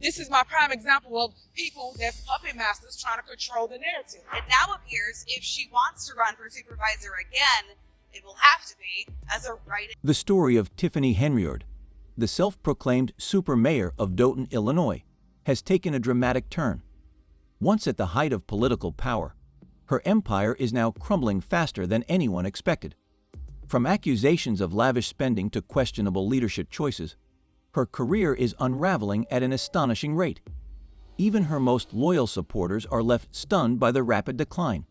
this is my prime example of people that's puppet masters trying to control the narrative. It now appears if she wants to run for supervisor again, it will have to be as a write-in. The story of Tiffany Henyard, the self-proclaimed super mayor of Dothan, Illinois, has taken a dramatic turn. Once at the height of political power, her empire is now crumbling faster than anyone expected. From accusations of lavish spending to questionable leadership choices, her career is unraveling at an astonishing rate. Even her most loyal supporters are left stunned by the rapid decline.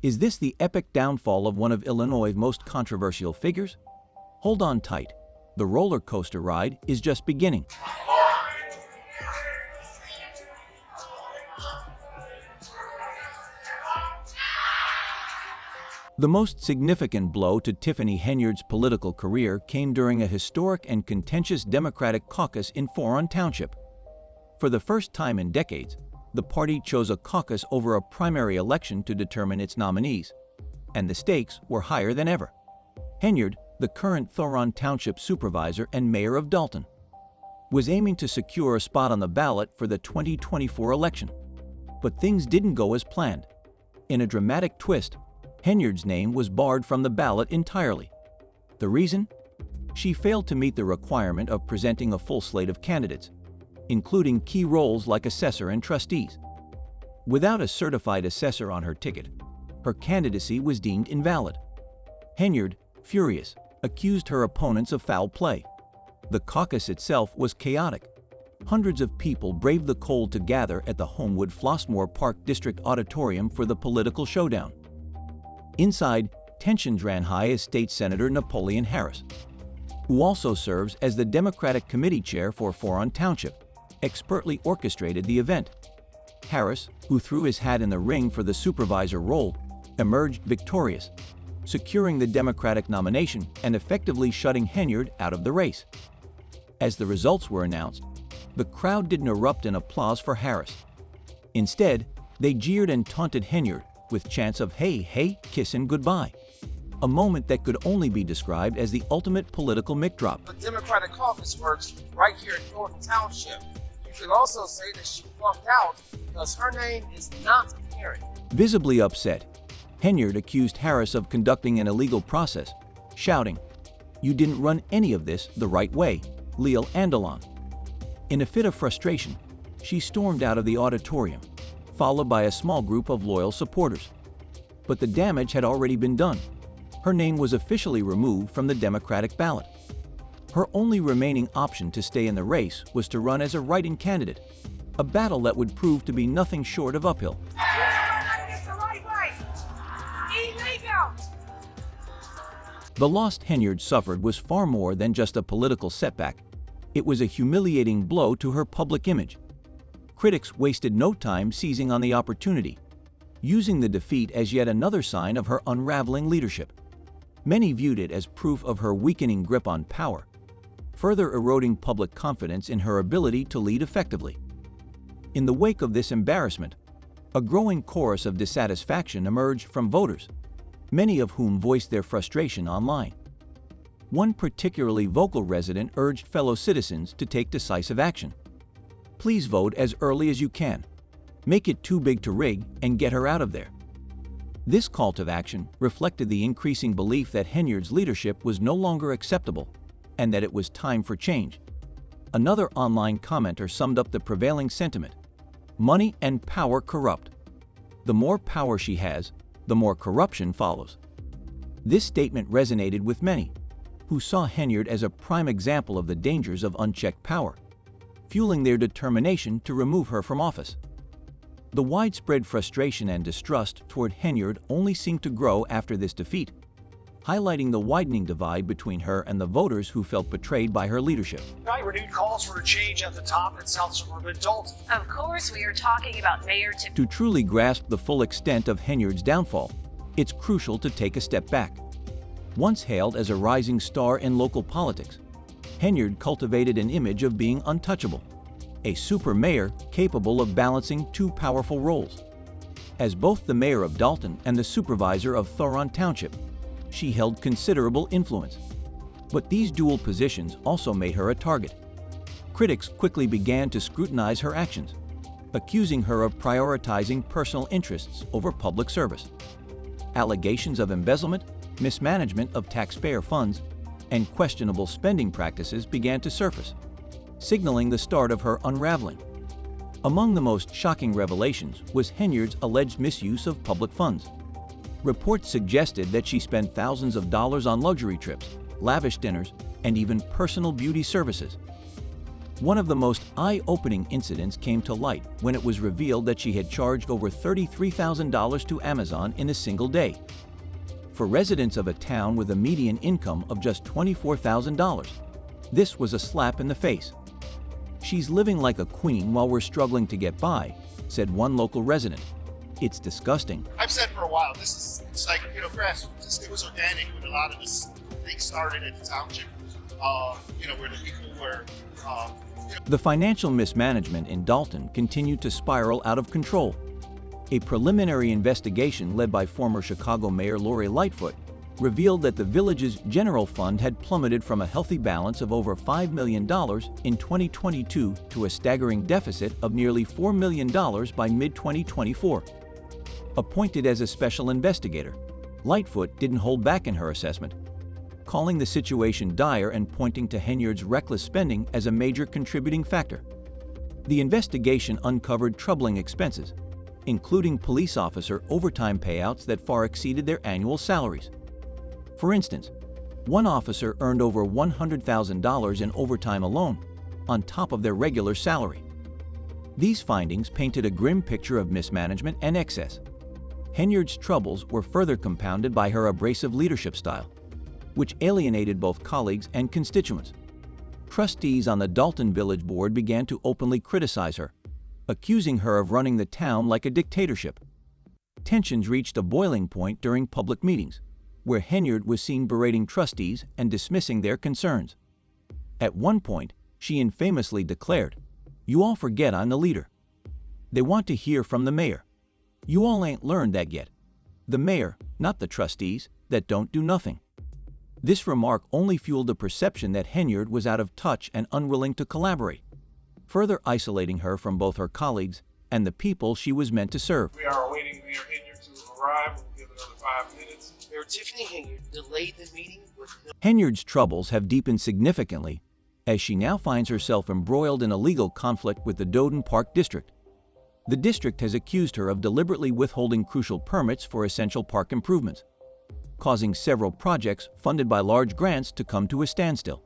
Is this the epic downfall of one of Illinois' most controversial figures? Hold on tight. The roller coaster ride is just beginning. The most significant blow to Tiffany Henyard's political career came during a historic and contentious Democratic caucus in Florin Township. For the first time in decades, the party chose a caucus over a primary election to determine its nominees, and the stakes were higher than ever. Henyard, the current Florin Township supervisor and mayor of Dalton, was aiming to secure a spot on the ballot for the 2024 election. But things didn't go as planned. In a dramatic twist, Henyard's name was barred from the ballot entirely. The reason? She failed to meet the requirement of presenting a full slate of candidates, including key roles like assessor and trustees. Without a certified assessor on her ticket, her candidacy was deemed invalid. Henyard, furious, accused her opponents of foul play. The caucus itself was chaotic. Hundreds of people braved the cold to gather at the Homewood Flossmoor Park District Auditorium for the political showdown. Inside, tensions ran high as State Senator Napoleon Harris, who also serves as the Democratic Committee Chair for Florin Township, expertly orchestrated the event. Harris, who threw his hat in the ring for the supervisor role, emerged victorious, securing the Democratic nomination and effectively shutting Henyard out of the race. As the results were announced, the crowd didn't erupt in applause for Harris. Instead, they jeered and taunted Henyard with chants of "Hey, hey, kissin' goodbye," a moment that could only be described as the ultimate political mic drop. The Democratic caucus works right here in North Township. You could also say that she flunked out because her name is not appearing. Visibly upset, Henyard accused Harris of conducting an illegal process, shouting, "You didn't run any of this the right way, Leal Andalon." In a fit of frustration, she stormed out of the auditorium, followed by a small group of loyal supporters. But the damage had already been done. Her name was officially removed from the Democratic ballot. Her only remaining option to stay in the race was to run as a write-in candidate, a battle that would prove to be nothing short of uphill. The loss Henyard suffered was far more than just a political setback. It was a humiliating blow to her public image. Critics wasted no time seizing on the opportunity, using the defeat as yet another sign of her unraveling leadership. Many viewed it as proof of her weakening grip on power, further eroding public confidence in her ability to lead effectively. In the wake of this embarrassment, a growing chorus of dissatisfaction emerged from voters, many of whom voiced their frustration online. One particularly vocal resident urged fellow citizens to take decisive action. Please vote as early as you can. Make it too big to rig and get her out of there. This call to action reflected the increasing belief that Henyard's leadership was no longer acceptable and that it was time for change. Another online commenter summed up the prevailing sentiment: money and power corrupt. The more power she has, the more corruption follows. This statement resonated with many, who saw Henyard as a prime example of the dangers of unchecked power, fueling their determination to remove her from office. The widespread frustration and distrust toward Henyard only seemed to grow after this defeat, highlighting the widening divide between her and the voters who felt betrayed by her leadership. Renewed calls for a change at the top in South Suburban Dalton. Of course, we are talking about Mayor Tiffany. To truly grasp the full extent of Henyard's downfall, it's crucial to take a step back. Once hailed as a rising star in local politics, Henyard cultivated an image of being untouchable, a super mayor capable of balancing two powerful roles. As both the mayor of Dalton and the supervisor of Florin Township, she held considerable influence. But these dual positions also made her a target. Critics quickly began to scrutinize her actions, accusing her of prioritizing personal interests over public service. Allegations of embezzlement, mismanagement of taxpayer funds, and questionable spending practices began to surface, signaling the start of her unraveling. Among the most shocking revelations was Henyard's alleged misuse of public funds. Reports suggested that she spent thousands of dollars on luxury trips, lavish dinners, and even personal beauty services. One of the most eye-opening incidents came to light when it was revealed that she had charged over $33,000 to Amazon in a single day. For residents of a town with a median income of just $24,000, this was a slap in the face. "She's living like a queen while we're struggling to get by," said one local resident. "It's disgusting." I've said for a while, it's like, grassroots. It was organic when a lot of this thing started at the township, where the people were. The financial mismanagement in Dalton continued to spiral out of control. A preliminary investigation led by former Chicago Mayor Lori Lightfoot revealed that the village's general fund had plummeted from a healthy balance of over $5 million in 2022 to a staggering deficit of nearly $4 million by mid-2024. Appointed as a special investigator, Lightfoot didn't hold back in her assessment, calling the situation dire and pointing to Henyard's reckless spending as a major contributing factor. The investigation uncovered troubling expenses, including police officer overtime payouts that far exceeded their annual salaries. For instance, one officer earned over $100,000 in overtime alone, on top of their regular salary. These findings painted a grim picture of mismanagement and excess. Henyard's troubles were further compounded by her abrasive leadership style, which alienated both colleagues and constituents. Trustees on the Dalton Village Board began to openly criticize her, accusing her of running the town like a dictatorship. Tensions reached a boiling point during public meetings, where Henyard was seen berating trustees and dismissing their concerns. At one point, she infamously declared, "You all forget I'm the leader. They want to hear from the mayor. You all ain't learned that yet. The mayor, not the trustees, that don't do nothing." This remark only fueled the perception that Henyard was out of touch and unwilling to collaborate, further isolating her from both her colleagues and the people she was meant to serve. We are awaiting Mayor Henyard to arrive. We'll give another 5 minutes. Mayor Tiffany Henyard delayed the meeting with no. Henyard's troubles have deepened significantly as she now finds herself embroiled in a legal conflict with the Doden Park District. The district has accused her of deliberately withholding crucial permits for essential park improvements, causing several projects funded by large grants to come to a standstill.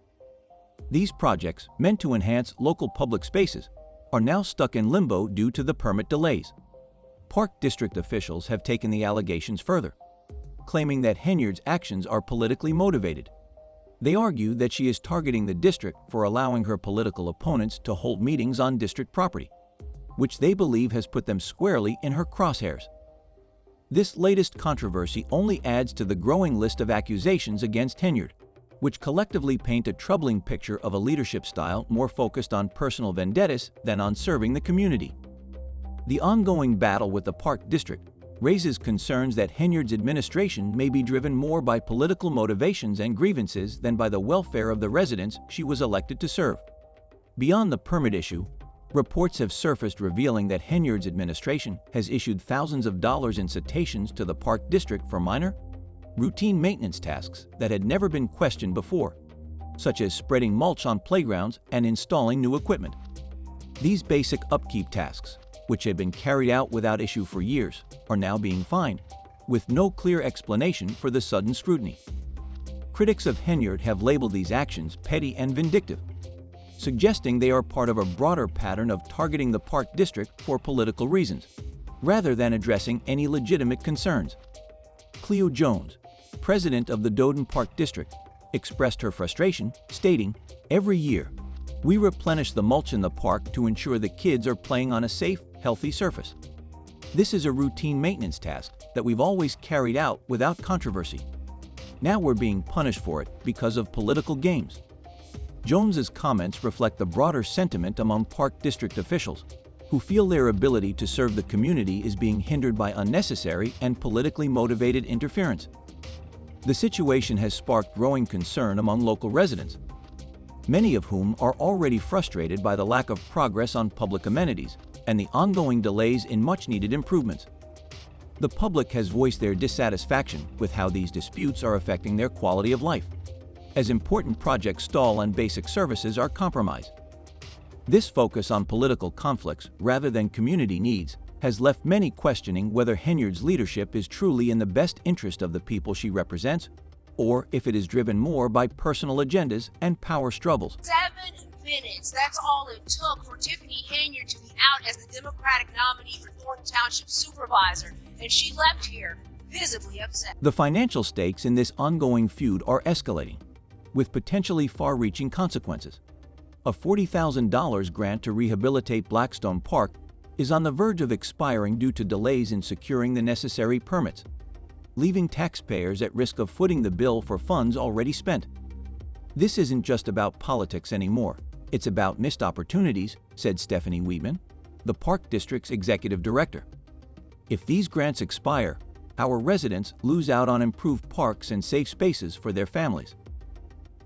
These projects, meant to enhance local public spaces, are now stuck in limbo due to the permit delays. Park District officials have taken the allegations further, claiming that Henyard's actions are politically motivated. They argue that she is targeting the district for allowing her political opponents to hold meetings on district property, which they believe has put them squarely in her crosshairs. This latest controversy only adds to the growing list of accusations against Henyard, which collectively paint a troubling picture of a leadership style more focused on personal vendettas than on serving the community. The ongoing battle with the Park District raises concerns that Henyard's administration may be driven more by political motivations and grievances than by the welfare of the residents she was elected to serve. Beyond the permit issue, reports have surfaced revealing that Henyard's administration has issued thousands of dollars in citations to the Park District for minor, routine maintenance tasks that had never been questioned before, such as spreading mulch on playgrounds and installing new equipment. These basic upkeep tasks, which had been carried out without issue for years, are now being fined, with no clear explanation for the sudden scrutiny. Critics of Henyard have labeled these actions petty and vindictive, suggesting they are part of a broader pattern of targeting the Park District for political reasons, rather than addressing any legitimate concerns. Cleo Jones, president of the Doden Park District, expressed her frustration, stating, "Every year, we replenish the mulch in the park to ensure the kids are playing on a safe, healthy surface. This is a routine maintenance task that we've always carried out without controversy. Now we're being punished for it because of political games." Jones's comments reflect the broader sentiment among Park District officials, who feel their ability to serve the community is being hindered by unnecessary and politically motivated interference. The situation has sparked growing concern among local residents. many of whom are already frustrated by the lack of progress on public amenities and the ongoing delays in much-needed improvements. The public has voiced their dissatisfaction with how these disputes are affecting their quality of life, as important projects stall and basic services are compromised. This focus on political conflicts rather than community needs has left many questioning whether Henyard's leadership is truly in the best interest of the people she represents, or if it is driven more by personal agendas and power struggles. 7 minutes. That's all it took for Tiffany Henyard to be out as the Democratic nominee for Thornton Township Supervisor, and she left here visibly upset. The financial stakes in this ongoing feud are escalating, with potentially far-reaching consequences. A $40,000 grant to rehabilitate Blackstone Park is on the verge of expiring due to delays in securing the necessary permits, leaving taxpayers at risk of footing the bill for funds already spent. This isn't just about politics anymore. It's about missed opportunities, said Stephanie Weedman, the Park District's executive director. If these grants expire, our residents lose out on improved parks and safe spaces for their families.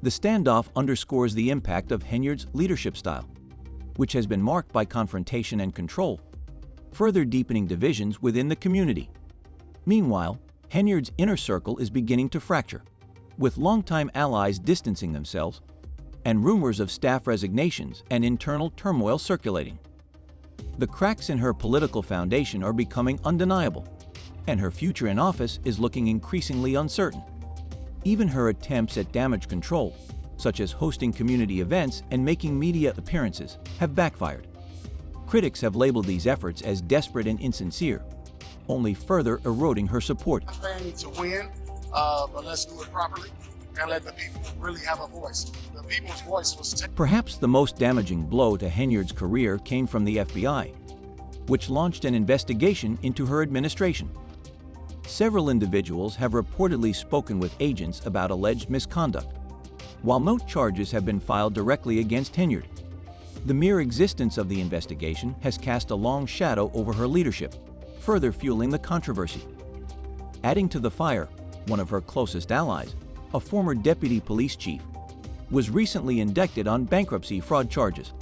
The standoff underscores the impact of Henyard's leadership style, which has been marked by confrontation and control, further deepening divisions within the community. Meanwhile, Henyard's inner circle is beginning to fracture, with longtime allies distancing themselves and rumors of staff resignations and internal turmoil circulating. The cracks in her political foundation are becoming undeniable, and her future in office is looking increasingly uncertain. Even her attempts at damage control, such as hosting community events and making media appearances, have backfired. Critics have labeled these efforts as desperate and insincere, only further eroding her support. I'm planning to win, but let's do it properly and let the people really have a voice. The people's voice was taken. Perhaps the most damaging blow to Henyard's career came from the FBI, which launched an investigation into her administration. Several individuals have reportedly spoken with agents about alleged misconduct, while no charges have been filed directly against Henyard. The mere existence of the investigation has cast a long shadow over her leadership, further fueling the controversy. Adding to the fire, one of her closest allies, a former deputy police chief, was recently indicted on bankruptcy fraud charges.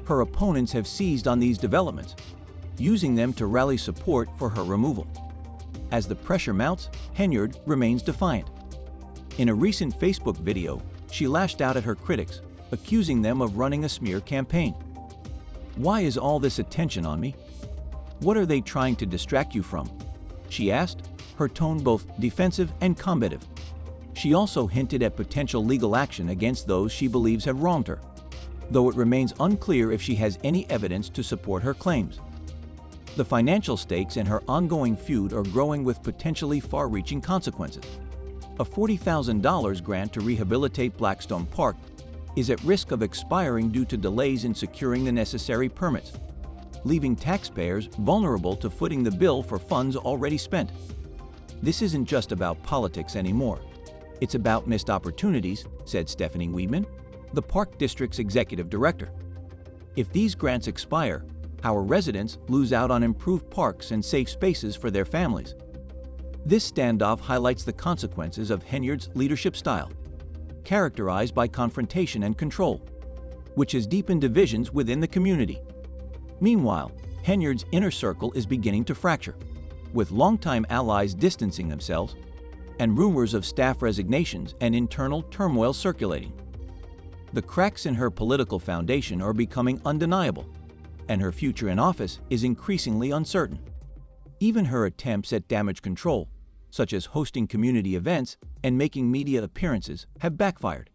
Her opponents have seized on these developments, using them to rally support for her removal. As the pressure mounts, Henyard remains defiant. In a recent Facebook video, she lashed out at her critics, accusing them of running a smear campaign. "Why is all this attention on me? What are they trying to distract you from?" she asked, her tone both defensive and combative. She also hinted at potential legal action against those she believes have wronged her, though it remains unclear if she has any evidence to support her claims. The financial stakes in her ongoing feud are growing with potentially far-reaching consequences. A $40,000 grant to rehabilitate Blackstone Park is at risk of expiring due to delays in securing the necessary permits, leaving taxpayers vulnerable to footing the bill for funds already spent. This isn't just about politics anymore. It's about missed opportunities, said Stephanie Weedman, the Park District's executive director. If these grants expire, our residents lose out on improved parks and safe spaces for their families. This standoff highlights the consequences of Henyard's leadership style, characterized by confrontation and control, which has deepened divisions within the community. Meanwhile, Henyard's inner circle is beginning to fracture, with longtime allies distancing themselves and rumors of staff resignations and internal turmoil circulating. The cracks in her political foundation are becoming undeniable, and her future in office is increasingly uncertain. Even her attempts at damage control, such as hosting community events and making media appearances, have backfired.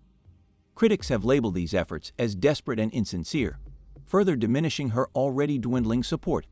Critics have labeled these efforts as desperate and insincere, further diminishing her already dwindling support.